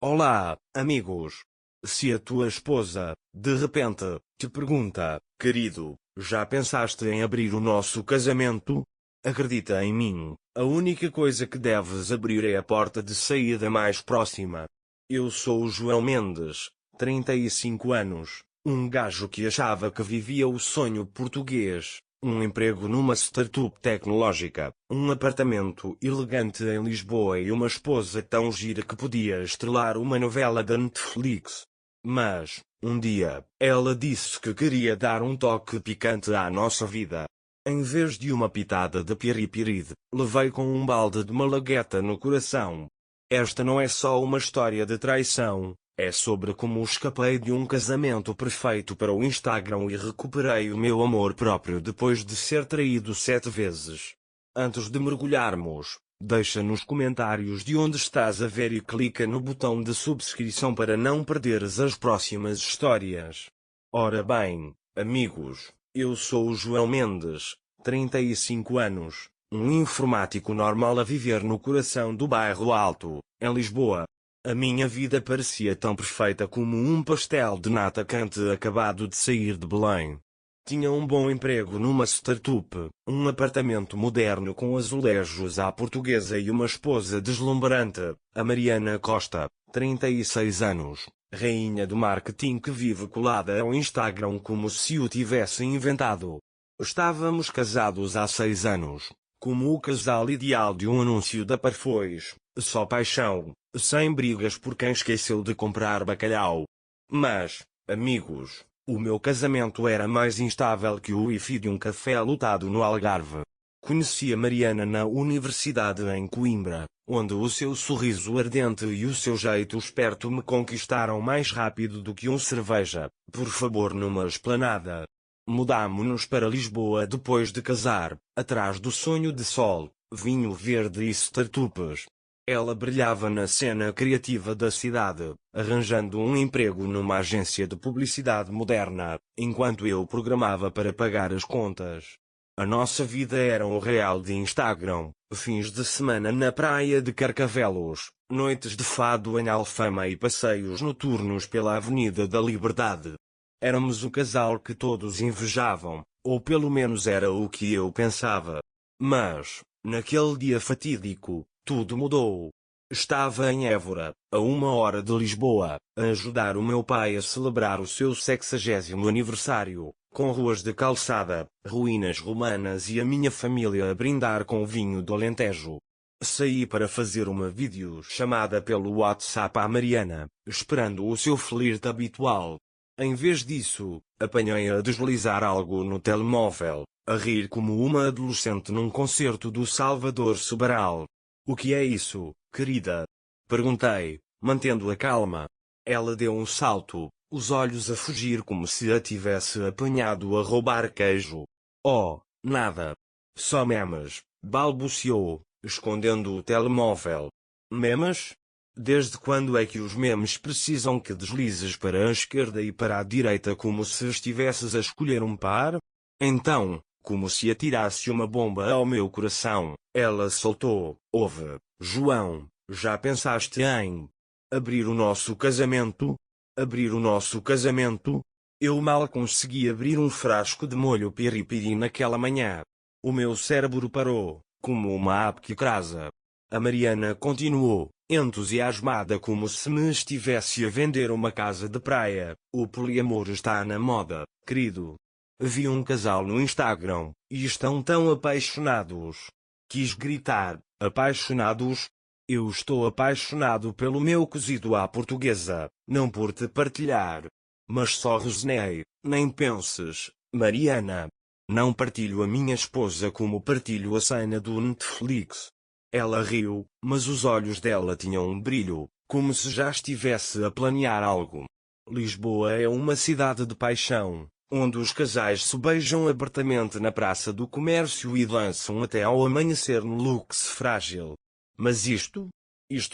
Olá, amigos. Se a tua esposa, de repente, te pergunta, querido, já pensaste em abrir o nosso casamento? Acredita em mim, a única coisa que deves abrir é a porta de saída mais próxima. Eu sou o João Mendes, 35 anos, um gajo que achava que vivia o sonho português. Um emprego numa startup tecnológica, um apartamento elegante em Lisboa e uma esposa tão gira que podia estrelar uma novela da Netflix. Mas, um dia, ela disse que queria dar um toque picante à nossa vida. Em vez de uma pitada de piripiride, levei com um balde de malagueta no coração. Esta não é só uma história de traição. É sobre como escapei de um casamento perfeito para o Instagram e recuperei o meu amor próprio depois de ser traído 7 vezes. Antes de mergulharmos, deixa nos comentários de onde estás a ver e clica no botão de subscrição para não perderes as próximas histórias. Ora bem, amigos, eu sou o João Mendes, 35 anos, um informático normal a viver no coração do bairro Alto, em Lisboa. A minha vida parecia tão perfeita como um pastel de nata quente acabado de sair de Belém. Tinha um bom emprego numa startup, um apartamento moderno com azulejos à portuguesa e uma esposa deslumbrante, a Mariana Costa, 36 anos, rainha do marketing que vive colada ao Instagram como se o tivesse inventado. Estávamos casados há 6 anos, como o casal ideal de um anúncio da Parfois. Só paixão, sem brigas por quem esqueceu de comprar bacalhau. Mas, amigos, o meu casamento era mais instável que o wifi de um café lotado no Algarve. Conheci a Mariana na universidade em Coimbra, onde o seu sorriso ardente e o seu jeito esperto me conquistaram mais rápido do que um cerveja, por favor, numa esplanada. Mudámo-nos para Lisboa depois de casar, atrás do sonho de sol, vinho verde e startups. Ela brilhava na cena criativa da cidade, arranjando um emprego numa agência de publicidade moderna, enquanto eu programava para pagar as contas. A nossa vida era um real de Instagram, fins de semana na praia de Carcavelos, noites de fado em Alfama e passeios noturnos pela Avenida da Liberdade. Éramos o casal que todos invejavam, ou pelo menos era o que eu pensava. Mas, naquele dia fatídico, tudo mudou. Estava em Évora, a 1 hora de Lisboa, a ajudar o meu pai a celebrar o seu 60º aniversário, com ruas de calçada, ruínas romanas e a minha família a brindar com vinho do Alentejo. Saí para fazer uma videochamada pelo WhatsApp à Mariana, esperando o seu flirt habitual. Em vez disso, apanhei-a a deslizar algo no telemóvel, a rir como uma adolescente num concerto do Salvador Sobral. O que é isso, querida? Perguntei, mantendo a calma. Ela deu um salto, os olhos a fugir como se a tivesse apanhado a roubar queijo. Oh, nada. Só memes, balbuciou, escondendo o telemóvel. Memes? Desde quando é que os memes precisam que deslizes para a esquerda e para a direita como se estivesses a escolher um par? Então, como se atirasse uma bomba ao meu coração, ela soltou: ouve, João, já pensaste em abrir o nosso casamento? Abrir o nosso casamento? Eu mal consegui abrir um frasco de molho piripiri naquela manhã. O meu cérebro parou, como uma ave que crasa. A Mariana continuou, entusiasmada como se me estivesse a vender uma casa de praia. O poliamor está na moda, querido. Vi um casal no Instagram, e estão tão apaixonados. Quis gritar, apaixonados? Eu estou apaixonado pelo meu cozido à portuguesa, não por te partilhar. Mas só rosnei, nem penses, Mariana. Não partilho a minha esposa como partilho a cena do Netflix. Ela riu, mas os olhos dela tinham um brilho, como se já estivesse a planear algo. Lisboa é uma cidade de paixão, onde os casais se beijam abertamente na Praça do Comércio e dançam até ao amanhecer no Lux Frágil. Mas isto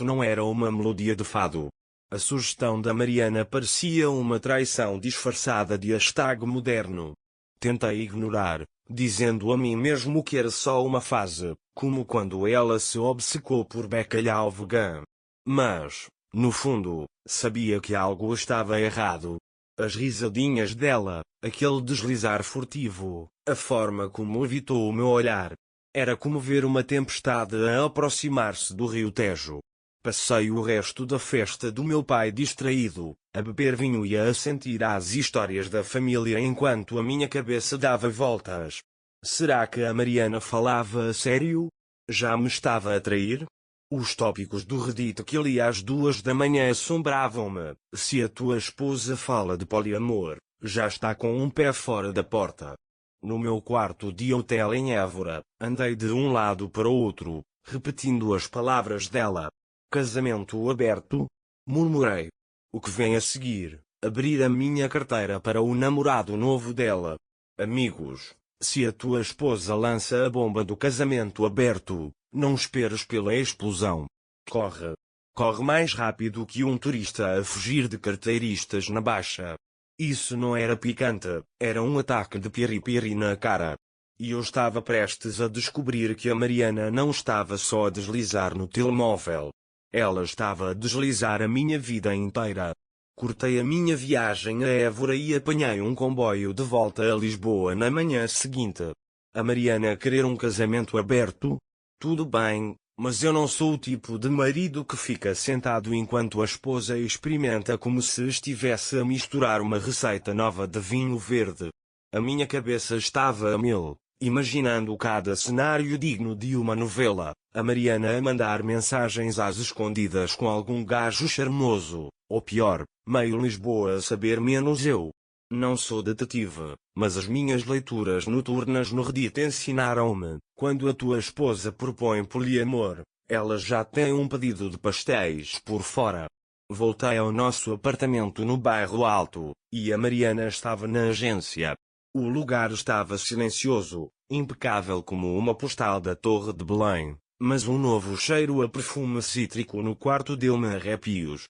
não era uma melodia de fado. A sugestão da Mariana parecia uma traição disfarçada de hashtag moderno. Tentei ignorar, dizendo a mim mesmo que era só uma fase, como quando ela se obcecou por bacalhau vegan. Mas, No fundo, sabia que algo estava errado. As risadinhas dela, aquele deslizar furtivo, a forma como evitou o meu olhar. Era como ver uma tempestade a aproximar-se do rio Tejo. Passei o resto da festa do meu pai distraído, a beber vinho e a assentir às histórias da família enquanto a minha cabeça dava voltas. Será que a Mariana falava a sério? Já me estava a trair? Os tópicos do Reddit que li às 2 da manhã assombravam-me. Se a tua esposa fala de poliamor, já está com um pé fora da porta. No meu quarto de hotel em Évora, andei de um lado para o outro, repetindo as palavras dela. Casamento aberto? Murmurei. O que vem a seguir? Abrir a minha carteira para o namorado novo dela. Amigos, se a tua esposa lança a bomba do casamento aberto, não esperes pela explosão. Corre. Corre mais rápido que um turista a fugir de carteiristas na Baixa. Isso não era picante, era um ataque de piri-piri na cara. E eu estava prestes a descobrir que a Mariana não estava só a deslizar no telemóvel. Ela estava a deslizar a minha vida inteira. Cortei a minha viagem a Évora e apanhei um comboio de volta a Lisboa na manhã seguinte. A Mariana querer um casamento aberto? Tudo bem, mas eu não sou o tipo de marido que fica sentado enquanto a esposa experimenta como se estivesse a misturar uma receita nova de vinho verde. A minha cabeça estava a mil, imaginando cada cenário digno de uma novela. A Mariana a mandar mensagens às escondidas com algum gajo charmoso, ou pior, meio Lisboa a saber menos eu. Não sou detetive, mas as minhas leituras noturnas no Reddit ensinaram-me, quando a tua esposa propõe poliamor, ela já tem um pedido de pastéis por fora. Voltei ao nosso apartamento no bairro Alto, e a Mariana estava na agência. O lugar estava silencioso, impecável como uma postal da Torre de Belém, mas um novo cheiro a perfume cítrico no quarto deu-me arrepios.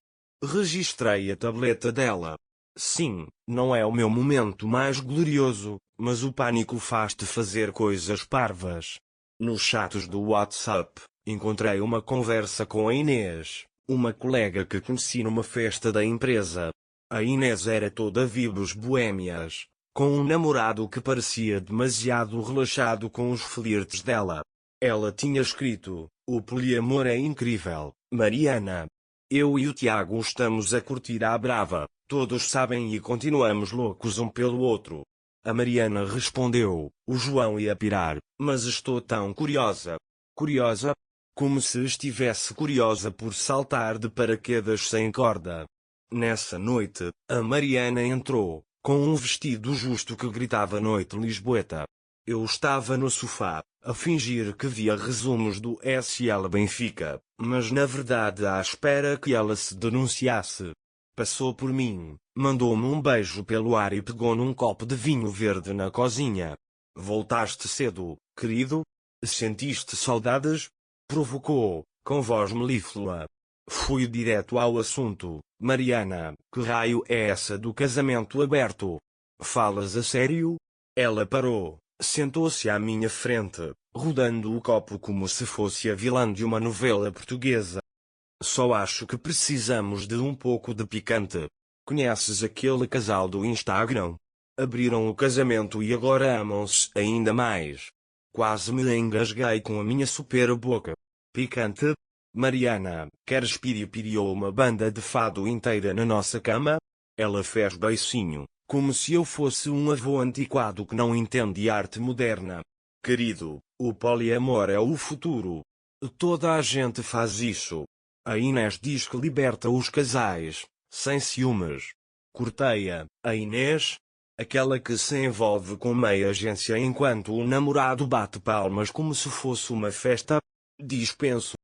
Registrei a tableta dela. Sim, não é o meu momento mais glorioso, mas o pânico faz-te fazer coisas parvas. Nos chats do WhatsApp, encontrei uma conversa com a Inês, uma colega que conheci numa festa da empresa. A Inês era toda vibes boémias, com um namorado que parecia demasiado relaxado com os flirts dela. Ela tinha escrito: o poliamor é incrível, Mariana. Eu e o Tiago estamos a curtir à brava, todos sabem e continuamos loucos um pelo outro. A Mariana respondeu: o João ia pirar, mas estou tão curiosa. Curiosa? Como se estivesse curiosa por saltar de paraquedas sem corda. Nessa noite, a Mariana entrou, com um vestido justo que gritava Noite Lisboeta. Eu estava no sofá, a fingir que via resumos do SL Benfica, mas na verdade à espera que ela se denunciasse. Passou por mim, mandou-me um beijo pelo ar e pegou num copo de vinho verde na cozinha. Voltaste cedo, querido? Sentiste saudades? Provocou, com voz melíflua. Fui direto ao assunto. Mariana, que raio é essa do casamento aberto? Falas a sério? Ela parou, sentou-se à minha frente, rodando o copo como se fosse a vilã de uma novela portuguesa. Só acho que precisamos de um pouco de picante. Conheces aquele casal do Instagram? Abriram o casamento e agora amam-se ainda mais. Quase me engasguei com a minha super boca. Picante? Mariana, queres piripiriou uma banda de fado inteira na nossa cama? Ela fez beicinho, como se eu fosse um avô antiquado que não entende arte moderna. Querido, o poliamor é o futuro. Toda a gente faz isso. A Inês diz que liberta os casais, sem ciúmes. Cortei-a. A Inês? Aquela que se envolve com meia agência enquanto o namorado bate palmas como se fosse uma festa? Dispenso.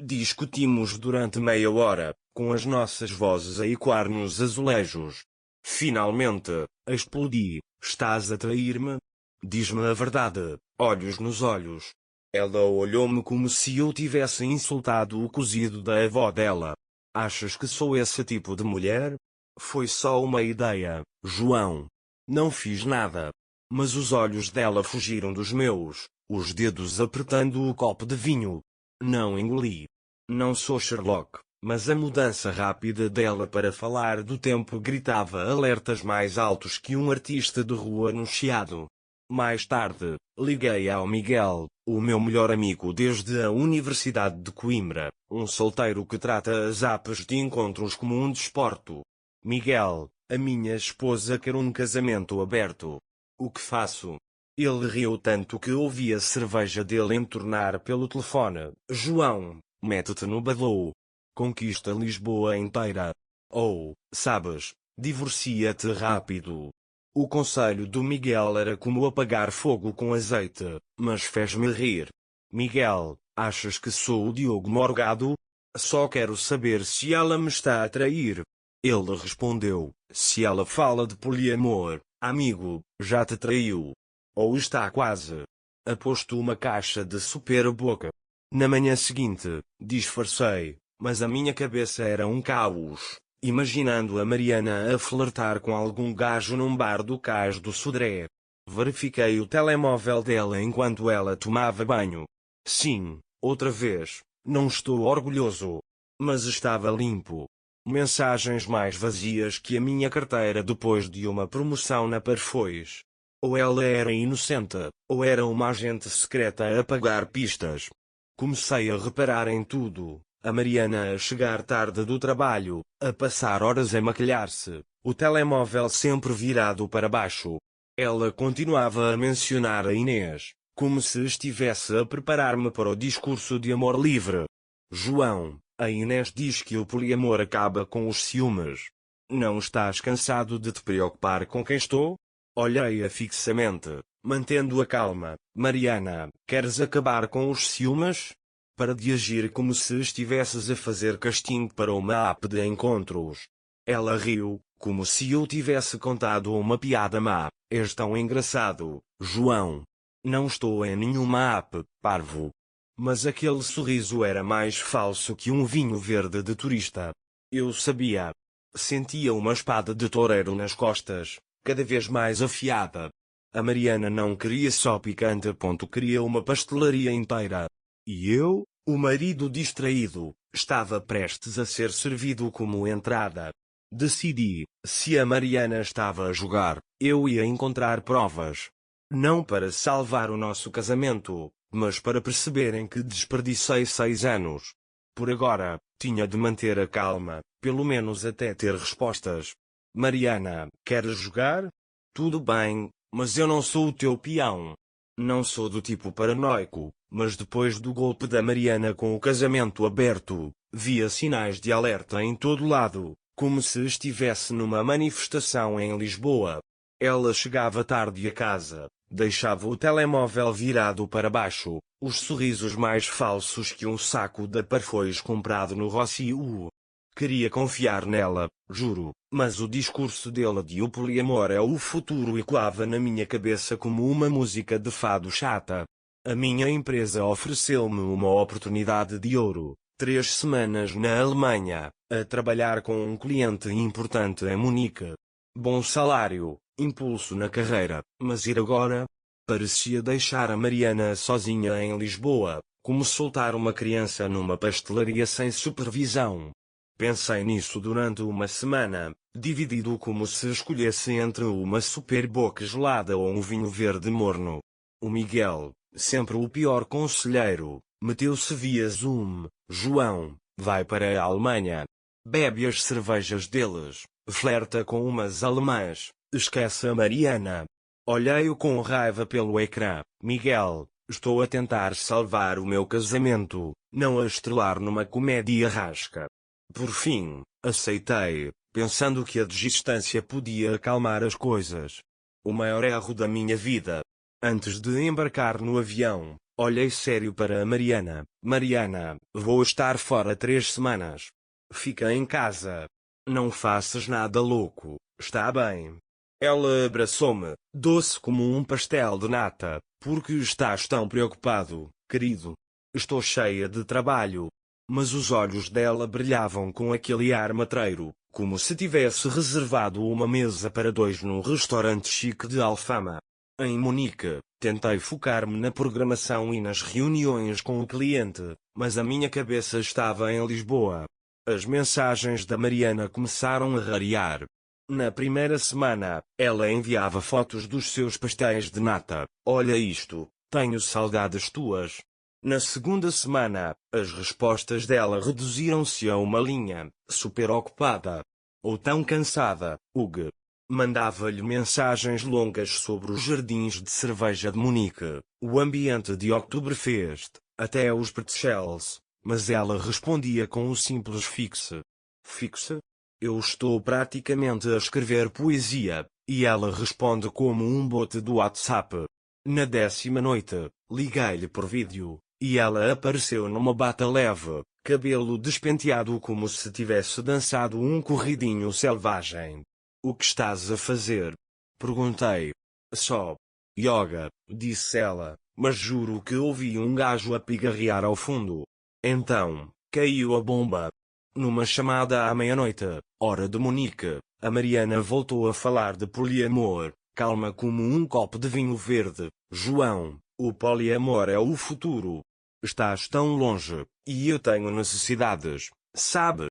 Discutimos durante meia hora, com as nossas vozes a ecoar nos azulejos. Finalmente, explodi. Estás a trair-me? Diz-me a verdade, olhos nos olhos. Ela olhou-me como se eu tivesse insultado o cozido da avó dela. Achas que sou esse tipo de mulher? Foi só uma ideia, João. Não fiz nada. Mas os olhos dela fugiram dos meus, os dedos apertando o copo de vinho. Não engoli. Não sou Sherlock, Mas a mudança rápida dela para falar do tempo gritava alertas mais altos que um artista de rua no Chiado. Mais tarde, liguei ao Miguel, o meu melhor amigo desde a Universidade de Coimbra, um solteiro que trata as apps de encontros como um desporto. Miguel, a minha esposa quer um casamento aberto. O que faço? Ele riu tanto que ouvi a cerveja dele entornar pelo telefone. João, mete-te no badou. Conquista Lisboa inteira. Ou, sabes, divorcia-te rápido. O conselho do Miguel era como apagar fogo com azeite, mas fez-me rir. Miguel, achas que sou o Diogo Morgado? Só quero saber se ela me está a trair. Ele respondeu, se ela fala de poliamor, amigo, já te traiu. Ou está quase. Aposto uma caixa de super boca. Na manhã seguinte, disfarcei, mas a minha cabeça era um caos, imaginando a Mariana a flertar com algum gajo num bar do Cais do Sodré. Verifiquei o telemóvel dela enquanto ela tomava banho. Sim, outra vez, não estou orgulhoso. Mas estava limpo. Mensagens mais vazias que a minha carteira depois de uma promoção na Parfois. Ou ela era inocente, ou era uma agente secreta a pagar pistas. Comecei a reparar em tudo. A Mariana a chegar tarde do trabalho, a passar horas a maquilhar-se, o telemóvel sempre virado para baixo. Ela continuava a mencionar a Inês, como se estivesse a preparar-me para o discurso de amor livre. João, a Inês diz que o poliamor acaba com os ciúmes. Não estás cansado de te preocupar com quem estou? Olhei-a fixamente, mantendo a calma. Mariana, queres acabar com os ciúmes? Para de agir como se estivesses a fazer casting para uma app de encontros. Ela riu, como se eu tivesse contado uma piada má. És tão engraçado, João. Não estou em nenhuma app, parvo. Mas aquele sorriso era mais falso que um vinho verde de turista. Eu sabia. Sentia uma espada de toureiro nas costas, cada vez mais afiada. A Mariana não queria só picante. Queria uma pastelaria inteira. E eu, o marido distraído, estava prestes a ser servido como entrada. Decidi, se a Mariana estava a jogar, eu ia encontrar provas. Não para salvar o nosso casamento, mas para perceberem que desperdicei 6 anos. Por agora, tinha de manter a calma, pelo menos até ter respostas. Mariana, queres jogar? Tudo bem, mas eu não sou o teu peão. Não sou do tipo paranoico, mas depois do golpe da Mariana com o casamento aberto, via sinais de alerta em todo lado, como se estivesse numa manifestação em Lisboa. Ela chegava tarde a casa, deixava o telemóvel virado para baixo, os sorrisos mais falsos que um saco de Parfois comprado no Rossio. Queria confiar nela, juro, mas o discurso dela de o poliamor é o futuro ecoava na minha cabeça como uma música de fado chata. A minha empresa ofereceu-me uma oportunidade de ouro, 3 semanas na Alemanha, a trabalhar com um cliente importante em Munique. Bom salário, impulso na carreira, mas ir agora? Parecia deixar a Mariana sozinha em Lisboa, como soltar uma criança numa pastelaria sem supervisão. Pensei nisso durante uma semana, dividido como se escolhesse entre uma super boca gelada ou um vinho verde morno. O Miguel, sempre o pior conselheiro, meteu-se via Zoom. João, vai para a Alemanha. Bebe as cervejas deles, flerta com umas alemãs, esquece a Mariana. Olhei-o com raiva pelo ecrã. Miguel, estou a tentar salvar o meu casamento, não a estrelar numa comédia rasca. Por fim, aceitei, pensando que a desistência podia acalmar as coisas. O maior erro da minha vida. Antes de embarcar no avião, olhei sério para a Mariana. Mariana, vou estar fora 3 semanas. Fica em casa. Não faças nada louco, está bem? Ela abraçou-me, doce como um pastel de nata. Por que estás tão preocupado, querido? Estou cheia de trabalho. Mas os olhos dela brilhavam com aquele ar matreiro, como se tivesse reservado uma mesa para 2 num restaurante chique de Alfama. Em Munique, tentei focar-me na programação e nas reuniões com o cliente, mas a minha cabeça estava em Lisboa. As mensagens da Mariana começaram a rarear. Na primeira semana, ela enviava fotos dos seus pastéis de nata. Olha isto, tenho saudades tuas. Na segunda semana, as respostas dela reduziram-se a uma linha, super ocupada. Ou tão cansada, Hugh. Mandava-lhe mensagens longas sobre os jardins de cerveja de Munique, o ambiente de Oktoberfest, até os pretzels, mas ela respondia com o simples fixe. Fixe? Eu estou praticamente a escrever poesia, e ela responde como um bote do WhatsApp. Na 10ª noite, liguei-lhe por vídeo, e ela apareceu numa bata leve, cabelo despenteado como se tivesse dançado um corridinho selvagem. O que estás a fazer? Perguntei. Só. Yoga, disse ela, mas juro que ouvi um gajo a pigarrear ao fundo. Então, caiu a bomba. Numa chamada à meia-noite, hora de Munique, a Mariana voltou a falar de poliamor, calma como um copo de vinho verde. João, o poliamor é o futuro. Estás tão longe, e eu tenho necessidades, sabe?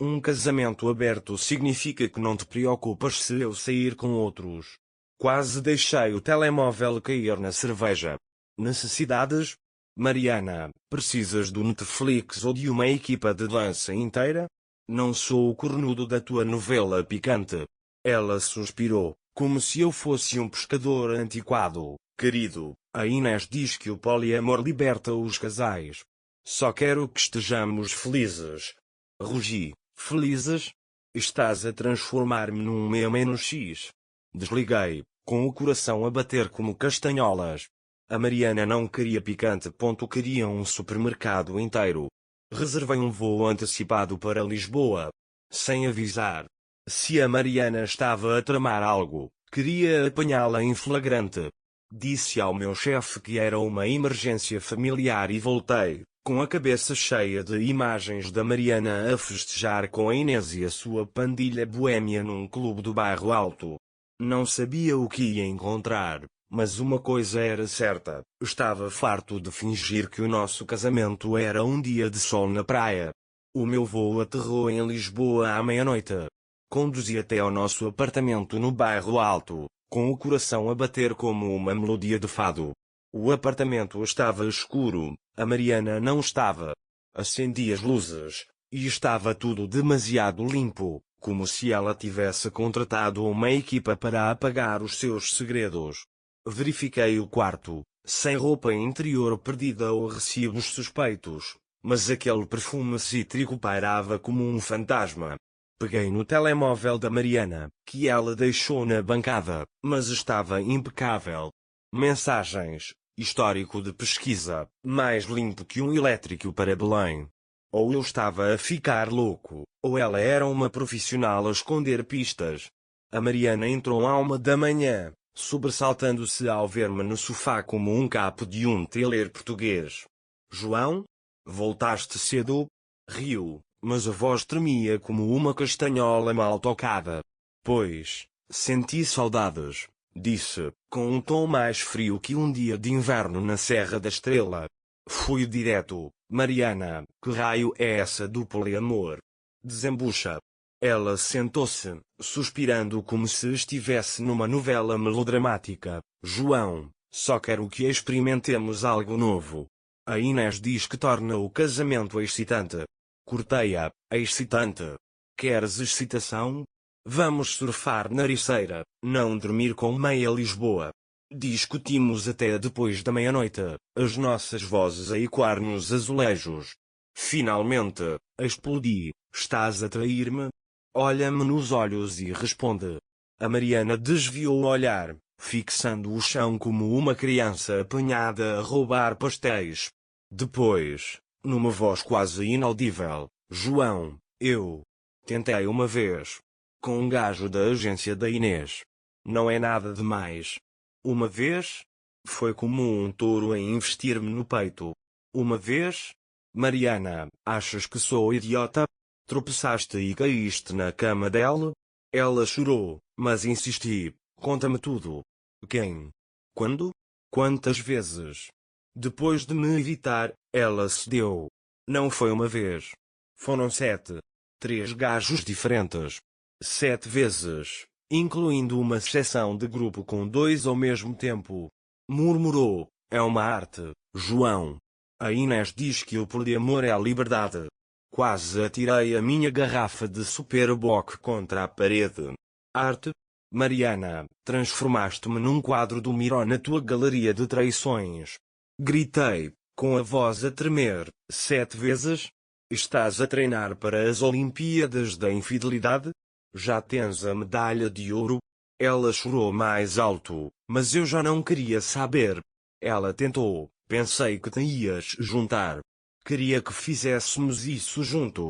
Um casamento aberto significa que não te preocupas se eu sair com outros. Quase deixei o telemóvel cair na cerveja. Necessidades? Mariana, precisas do Netflix ou de uma equipa de dança inteira? Não sou o cornudo da tua novela picante. Ela suspirou, como se eu fosse um pescador antiquado. Querido, a Inês diz que o poliamor liberta os casais. Só quero que estejamos felizes. Rugi. Felizes? Estás a transformar-me num meme-x. Desliguei, com o coração a bater como castanholas. A Mariana não queria picante. Queria um supermercado inteiro. Reservei um voo antecipado para Lisboa. Sem avisar. Se a Mariana estava a tramar algo, queria apanhá-la em flagrante. Disse ao meu chefe que era uma emergência familiar e voltei, com a cabeça cheia de imagens da Mariana a festejar com a Inês e a sua pandilha boêmia num clube do bairro Alto. Não sabia o que ia encontrar, mas uma coisa era certa, estava farto de fingir que o nosso casamento era um dia de sol na praia. O meu voo aterrou em Lisboa à meia-noite. Conduzi até ao nosso apartamento no bairro Alto, com o coração a bater como uma melodia de fado. O apartamento estava escuro, a Mariana não estava. Acendi as luzes, e estava tudo demasiado limpo, como se ela tivesse contratado uma equipa para apagar os seus segredos. Verifiquei o quarto, sem roupa interior perdida ou recibos suspeitos, mas aquele perfume cítrico pairava como um fantasma. Peguei no telemóvel da Mariana, que ela deixou na bancada, mas estava impecável. Mensagens, histórico de pesquisa, mais limpo que um elétrico para Belém. Ou eu estava a ficar louco, ou ela era uma profissional a esconder pistas. A Mariana entrou à 1 da manhã, sobressaltando-se ao ver-me no sofá como um capo de um thriller português. João? Voltaste cedo? Riu, mas a voz tremia como uma castanhola mal tocada. Pois, senti saudades, disse, com um tom mais frio que um dia de inverno na Serra da Estrela. Fui direto. Mariana, que raio é essa do poliamor? Desembucha. Ela sentou-se, suspirando como se estivesse numa novela melodramática. João, só quero que experimentemos algo novo. A Inês diz que torna o casamento excitante. Cortei-a. Excitante. Queres excitação? Vamos surfar na Ericeira, não dormir com meia Lisboa. Discutimos até depois da meia-noite, as nossas vozes a ecoar nos azulejos. Finalmente, explodi. Estás a trair-me? Olha-me nos olhos e responde. A Mariana desviou o olhar, fixando o chão como uma criança apanhada a roubar pastéis. Depois, numa voz quase inaudível, João, eu tentei uma vez. Com um gajo da agência da Inês. Não é nada demais. Uma vez? Foi como um touro a investir-me no peito. Uma vez? Mariana, achas que sou idiota? Tropeçaste e caíste na cama dela? Ela chorou, mas insisti. Conta-me tudo. Quem? Quando? Quantas vezes? Depois de me evitar, ela cedeu. Não foi uma vez. Foram 7. 3 gajos diferentes. 7 vezes, incluindo uma sessão de grupo com 2 ao mesmo tempo. Murmurou, é uma arte, João. A Inês diz que o poliamor é a liberdade. Quase atirei a minha garrafa de Superboc contra a parede. Arte? Mariana, transformaste-me num quadro do Miró na tua galeria de traições. Gritei, com a voz a tremer, 7 vezes? Estás a treinar para as Olimpíadas da Infidelidade? Já tens a medalha de ouro? Ela chorou mais alto, mas eu já não queria saber. Ela tentou, pensei que te ias juntar. Queria que fizéssemos isso junto.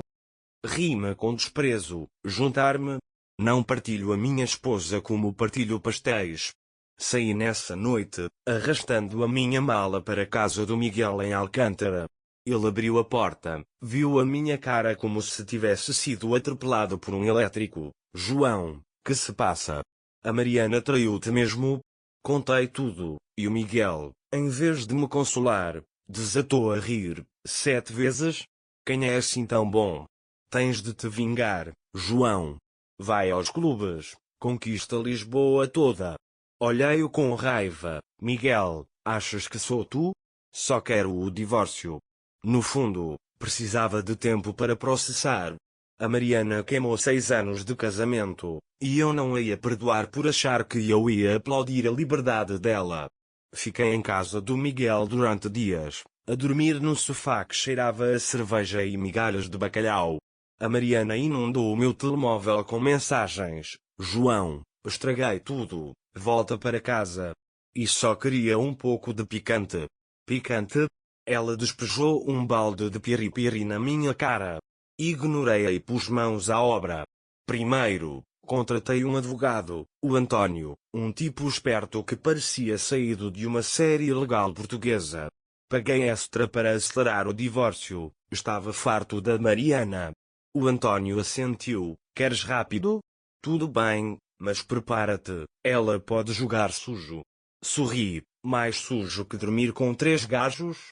Rima com desprezo, juntar-me? Não partilho a minha esposa como partilho pastéis. Saí nessa noite, arrastando a minha mala para a casa do Miguel em Alcântara. Ele abriu a porta, viu a minha cara como se tivesse sido atropelado por um elétrico. João, que se passa? A Mariana traiu-te mesmo? Contei tudo, e o Miguel, em vez de me consolar, desatou a rir. 7 vezes? Quem é assim tão bom? Tens de te vingar, João. Vai aos clubes, conquista Lisboa toda. Olhei-o com raiva. Miguel, achas que sou tu? Só quero o divórcio. No fundo, precisava de tempo para processar. A Mariana queimou 6 anos de casamento, e eu não a ia perdoar por achar que eu ia aplaudir a liberdade dela. Fiquei em casa do Miguel durante dias, a dormir no sofá que cheirava a cerveja e migalhas de bacalhau. A Mariana inundou o meu telemóvel com mensagens. João, estraguei tudo, volta para casa. E só queria um pouco de picante. Picante? Ela despejou um balde de piripiri na minha cara. Ignorei-a e pus mãos à obra. Primeiro, contratei um advogado, o António, um tipo esperto que parecia saído de uma série legal portuguesa. Paguei extra para acelerar o divórcio, estava farto da Mariana. O António assentiu, queres rápido? Tudo bem, mas prepara-te, ela pode jogar sujo. Sorri, mais sujo que dormir com 3 gajos?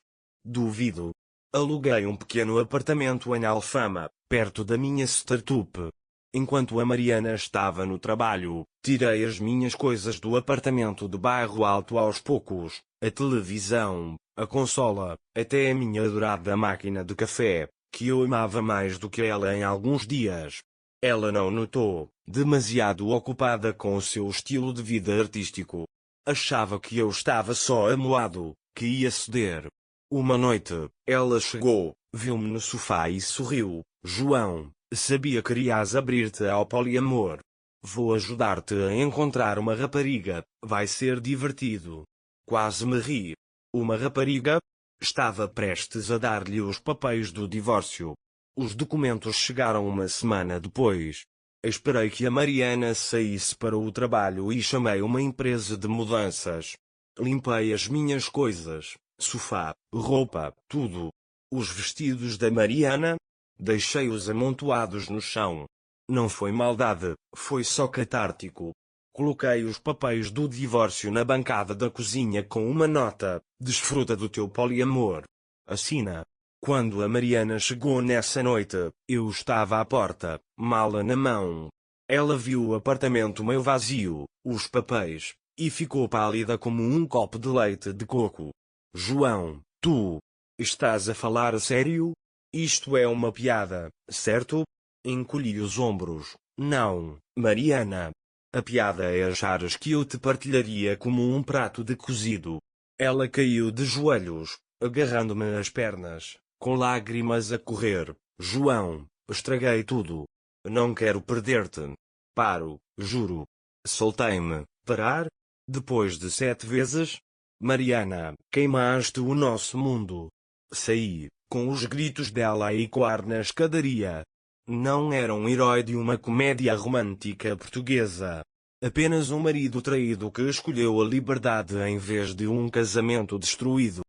Duvido. Aluguei um pequeno apartamento em Alfama, perto da minha startup. Enquanto a Mariana estava no trabalho, tirei as minhas coisas do apartamento de bairro alto aos poucos, a televisão, a consola, até a minha adorada máquina de café, que eu amava mais do que ela em alguns dias. Ela não notou, demasiado ocupada com o seu estilo de vida artístico. Achava que eu estava só amuado, que ia ceder. Uma noite, ela chegou, viu-me no sofá e sorriu. João, sabia que querias abrir-te ao poliamor. Vou ajudar-te a encontrar uma rapariga, vai ser divertido. Quase me ri. Uma rapariga? Estava prestes a dar-lhe os papéis do divórcio. Os documentos chegaram uma semana depois. Esperei que a Mariana saísse para o trabalho e chamei uma empresa de mudanças. Limpei as minhas coisas, sofá, roupa, tudo. Os vestidos da Mariana? Deixei-os amontoados no chão. Não foi maldade, foi só catártico. Coloquei os papéis do divórcio na bancada da cozinha com uma nota: desfruta do teu poliamor. Assina. Quando a Mariana chegou nessa noite, eu estava à porta, mala na mão. Ela viu o apartamento meio vazio, os papéis, e ficou pálida como um copo de leite de coco. João, tu estás a falar a sério? Isto é uma piada, certo? Encolhi os ombros. Não, Mariana. A piada é achares que eu te partilharia como um prato de cozido. Ela caiu de joelhos, agarrando-me às pernas, com lágrimas a correr. João, estraguei tudo. Não quero perder-te. Paro, juro. Soltei-me. Parar? Depois de 7 vezes? Mariana, queimaste o nosso mundo. Saí, com os gritos dela a ecoar na escadaria. Não era um herói de uma comédia romântica portuguesa. Apenas um marido traído que escolheu a liberdade em vez de um casamento destruído.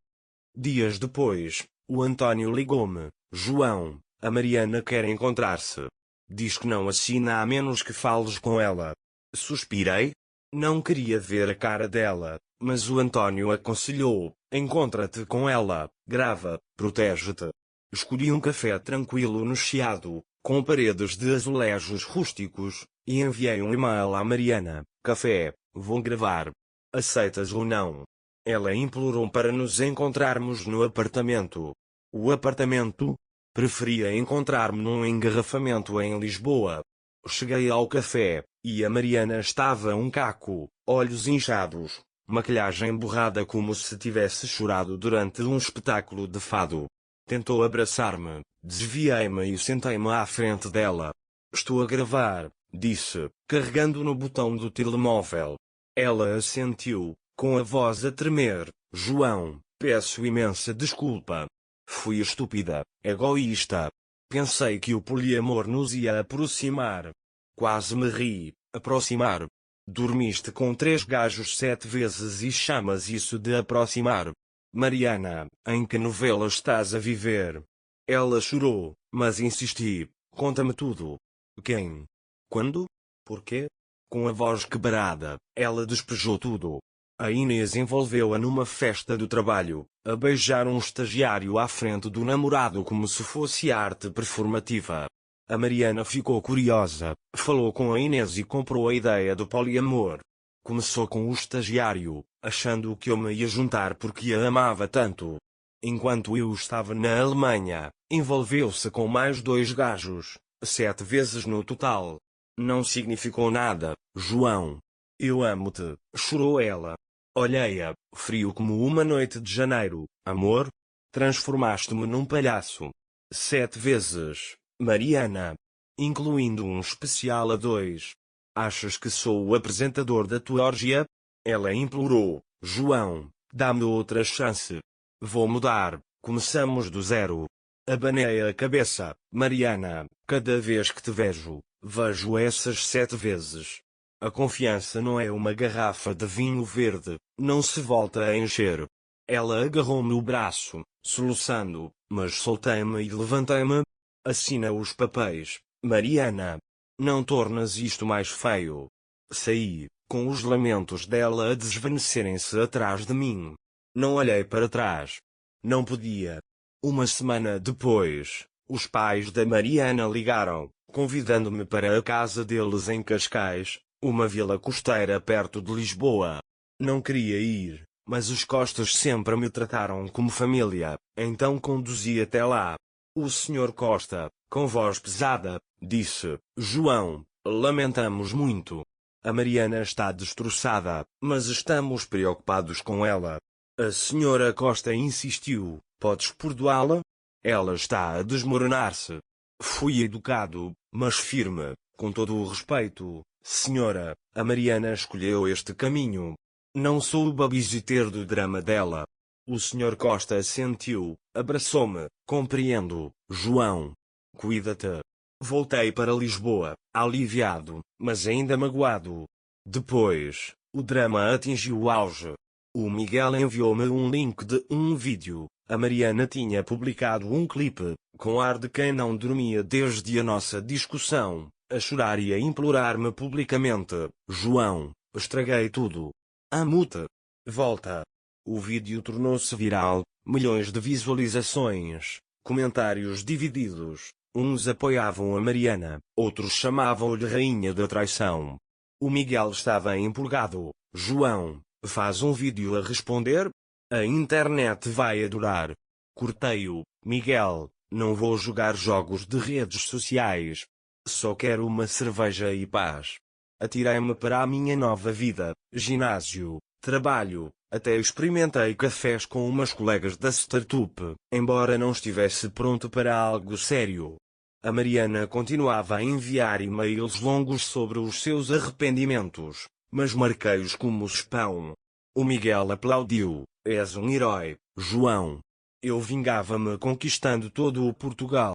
Dias depois, o António ligou-me. João, a Mariana quer encontrar-se. Diz que não assina a menos que fales com ela. Suspirei. Não queria ver a cara dela, mas o António aconselhou: encontra-te com ela, grava, protege-te. Escolhi um café tranquilo no Chiado, com paredes de azulejos rústicos, e enviei um e-mail à Mariana: Café, vou gravar. Aceitas ou não? Ela implorou para nos encontrarmos no apartamento. O apartamento? Preferia encontrar-me num engarrafamento em Lisboa. Cheguei ao café, e a Mariana estava um caco, olhos inchados, maquilhagem borrada como se tivesse chorado durante um espetáculo de fado. Tentou abraçar-me, desviei-me e sentei-me à frente dela. Estou a gravar, disse, carregando no botão do telemóvel. Ela assentiu, com a voz a tremer. João, peço imensa desculpa. Fui estúpida, egoísta. Pensei que o poliamor nos ia aproximar. Quase me ri. Aproximar. Dormiste com 3 gajos 7 vezes e chamas isso de aproximar? Mariana, em que novela estás a viver? Ela chorou, mas insisti. Conta-me tudo. Quem? Quando? Porquê? Com a voz quebrada, ela despejou tudo. A Inês envolveu-a numa festa do trabalho, a beijar um estagiário à frente do namorado como se fosse arte performativa. A Mariana ficou curiosa, falou com a Inês e comprou a ideia do poliamor. Começou com o estagiário, achando que eu me ia juntar porque a amava tanto. Enquanto eu estava na Alemanha, envolveu-se com mais 2 gajos, 7 vezes no total. Não significou nada, João. Eu amo-te, chorou ela. Olhei-a, frio como uma noite de janeiro. Amor? Transformaste-me num palhaço. 7 vezes, Mariana. Incluindo um especial a 2. Achas que sou o apresentador da tua orgia? Ela implorou. João, dá-me outra chance. Vou mudar, começamos do zero. Abanei a cabeça. Mariana, cada vez que te vejo, vejo essas 7 vezes. A confiança não é uma garrafa de vinho verde, não se volta a encher. Ela agarrou-me o braço, soluçando, mas soltei-me e levantei-me. Assina os papéis, Mariana. Não tornas isto mais feio. Saí, com os lamentos dela a desvanecerem-se atrás de mim. Não olhei para trás. Não podia. Uma semana depois, os pais da Mariana ligaram, convidando-me para a casa deles em Cascais, uma vila costeira perto de Lisboa. Não queria ir, mas os Costas sempre me trataram como família, então conduzi até lá. O Sr. Costa, com voz pesada, disse: João, lamentamos muito. A Mariana está destroçada, mas estamos preocupados com ela. A Sra. Costa insistiu: podes perdoá-la? Ela está a desmoronar-se. Fui educado, mas firme, com todo o respeito. Senhora, a Mariana escolheu este caminho. Não sou o babysitter do drama dela. O Sr. Costa assentiu, abraçou-me. Compreendo, João. Cuida-te. Voltei para Lisboa, aliviado, mas ainda magoado. Depois, o drama atingiu o auge. O Miguel enviou-me um link de um vídeo. A Mariana tinha publicado um clipe, com ar de quem não dormia desde a nossa discussão, a chorar e a implorar-me publicamente. João, estraguei tudo. Amo-te. Volta. O vídeo tornou-se viral, milhões de visualizações, comentários divididos. Uns apoiavam a Mariana, outros chamavam-lhe Rainha da Traição. O Miguel estava empolgado. João, faz um vídeo a responder? A internet vai adorar. Cortei-o. Miguel, não vou jogar jogos de redes sociais. Só quero uma cerveja e paz. Atirei-me para a minha nova vida, ginásio, trabalho, até experimentei cafés com umas colegas da startup, embora não estivesse pronto para algo sério. A Mariana continuava a enviar e-mails longos sobre os seus arrependimentos, mas marquei-os como spam. O Miguel aplaudiu. És um herói, João. Eu vingava-me conquistando todo o Portugal.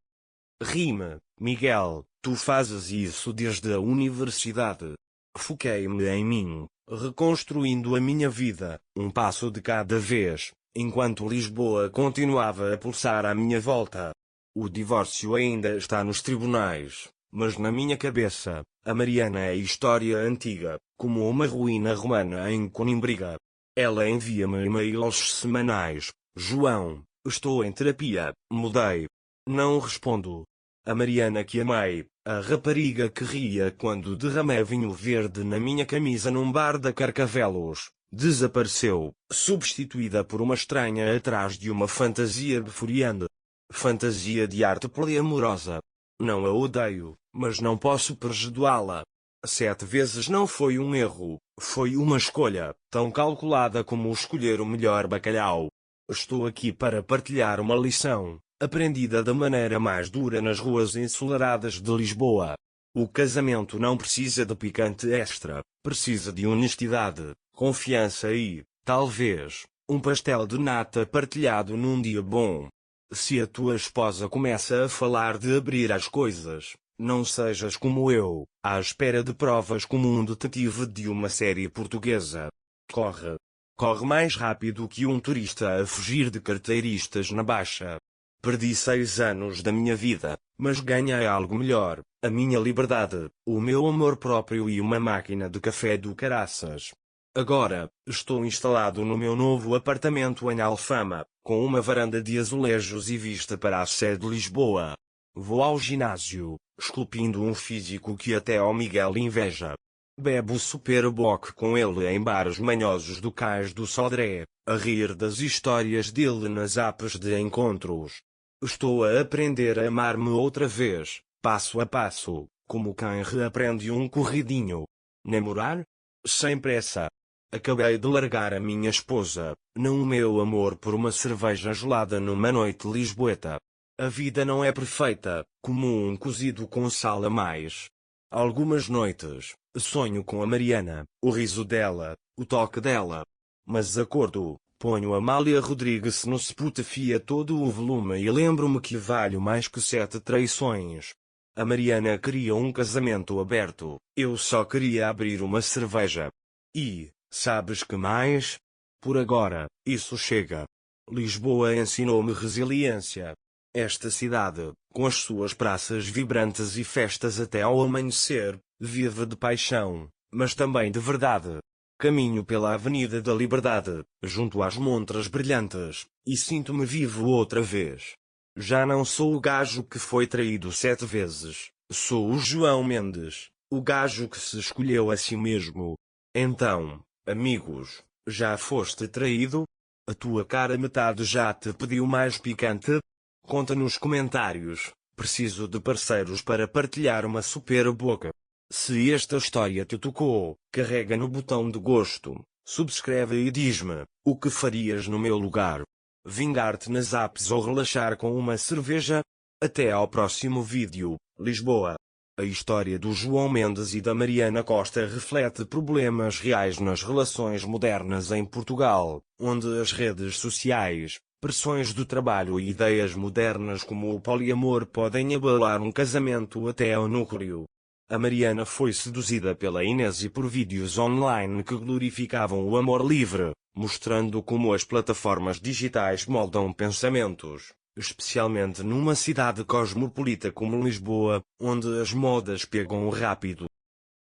Rime, Miguel, tu fazes isso desde a universidade. Foquei-me em mim, reconstruindo a minha vida, um passo de cada vez, enquanto Lisboa continuava a pulsar à minha volta. O divórcio ainda está nos tribunais, mas na minha cabeça, a Mariana é história antiga, como uma ruína romana em Coimbriga. Ela envia-me e-mails semanais. João, estou em terapia, mudei. Não respondo. A Mariana que amei, a rapariga que ria quando derramei vinho verde na minha camisa num bar da Carcavelos, desapareceu, substituída por uma estranha atrás de uma fantasia befuriante. Fantasia de arte poliamorosa. Não a odeio, mas não posso perdoá-la. 7 vezes não foi um erro, foi uma escolha, tão calculada como escolher o melhor bacalhau. Estou aqui para partilhar uma lição, aprendida da maneira mais dura nas ruas ensolaradas de Lisboa. O casamento não precisa de picante extra, precisa de honestidade, confiança e, talvez, um pastel de nata partilhado num dia bom. Se a tua esposa começa a falar de abrir as coisas, não sejas como eu, à espera de provas como um detetive de uma série portuguesa. Corre. Corre mais rápido que um turista a fugir de carteiristas na Baixa. Perdi 6 anos da minha vida, mas ganhei algo melhor, a minha liberdade, o meu amor próprio e uma máquina de café do caraças. Agora, estou instalado no meu novo apartamento em Alfama, com uma varanda de azulejos e vista para a Sé de Lisboa. Vou ao ginásio, esculpindo um físico que até ao Miguel inveja. Bebo Superboc com ele em bares manhosos do Cais do Sodré, a rir das histórias dele nas apps de encontros. Estou a aprender a amar-me outra vez, passo a passo, como quem reaprende um corridinho. Namorar? Sem pressa. Acabei de largar a minha esposa, não o meu amor, por uma cerveja gelada numa noite lisboeta. A vida não é perfeita, como um cozido com sal a mais. Algumas noites, sonho com a Mariana, o riso dela, o toque dela. Mas acordo, ponho Amália Rodrigues no Spotify a todo o volume e lembro-me que valho mais que 7 traições. A Mariana queria um casamento aberto, eu só queria abrir uma cerveja. E, sabes que mais? Por agora, isso chega. Lisboa ensinou-me resiliência. Esta cidade, com as suas praças vibrantes e festas até ao amanhecer, vive de paixão, mas também de verdade. Caminho pela Avenida da Liberdade, junto às montras brilhantes, e sinto-me vivo outra vez. Já não sou o gajo que foi traído 7 vezes, sou o João Mendes, o gajo que se escolheu a si mesmo. Então, amigos, já foste traído? A tua cara metade já te pediu mais picante? Conta nos comentários, preciso de parceiros para partilhar uma super boca. Se esta história te tocou, carrega no botão de gosto, subscreve e diz-me, o que farias no meu lugar? Vingar-te nas apps ou relaxar com uma cerveja? Até ao próximo vídeo, Lisboa. A história do João Mendes e da Mariana Costa reflete problemas reais nas relações modernas em Portugal, onde as redes sociais, pressões do trabalho e ideias modernas como o poliamor podem abalar um casamento até ao núcleo. A Mariana foi seduzida pela Inês e por vídeos online que glorificavam o amor livre, mostrando como as plataformas digitais moldam pensamentos, especialmente numa cidade cosmopolita como Lisboa, onde as modas pegam rápido.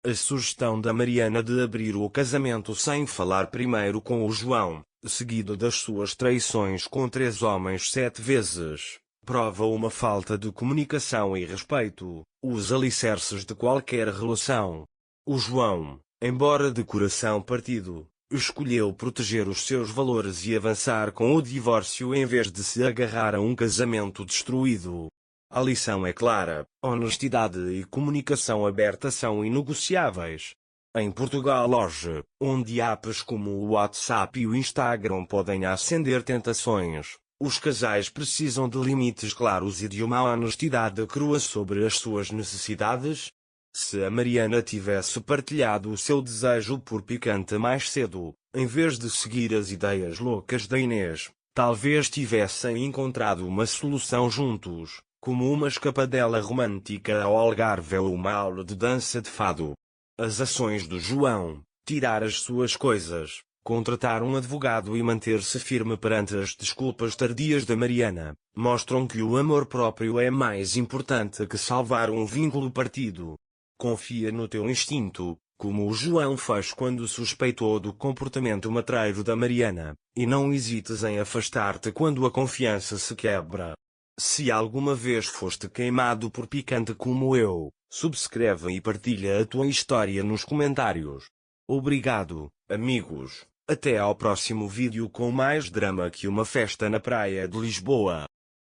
A sugestão da Mariana de abrir o casamento sem falar primeiro com o João, seguido das suas traições com 3 homens 7 vezes, prova uma falta de comunicação e respeito, os alicerces de qualquer relação. O João, embora de coração partido, escolheu proteger os seus valores e avançar com o divórcio em vez de se agarrar a um casamento destruído. A lição é clara: honestidade e comunicação aberta são inegociáveis. Em Portugal hoje, onde apps como o WhatsApp e o Instagram podem acender tentações, os casais precisam de limites claros e de uma honestidade crua sobre as suas necessidades. Se a Mariana tivesse partilhado o seu desejo por picante mais cedo, em vez de seguir as ideias loucas da Inês, talvez tivessem encontrado uma solução juntos, como uma escapadela romântica ao Algarve ou uma aula de dança de fado. As ações do João, tirar as suas coisas, contratar um advogado e manter-se firme perante as desculpas tardias da Mariana, mostram que o amor próprio é mais importante que salvar um vínculo partido. Confia no teu instinto, como o João fez quando suspeitou do comportamento matreiro da Mariana, e não hesites em afastar-te quando a confiança se quebra. Se alguma vez foste queimado por picante como eu, subscreve e partilha a tua história nos comentários. Obrigado, amigos. Até ao próximo vídeo com mais drama que uma festa na praia de Lisboa.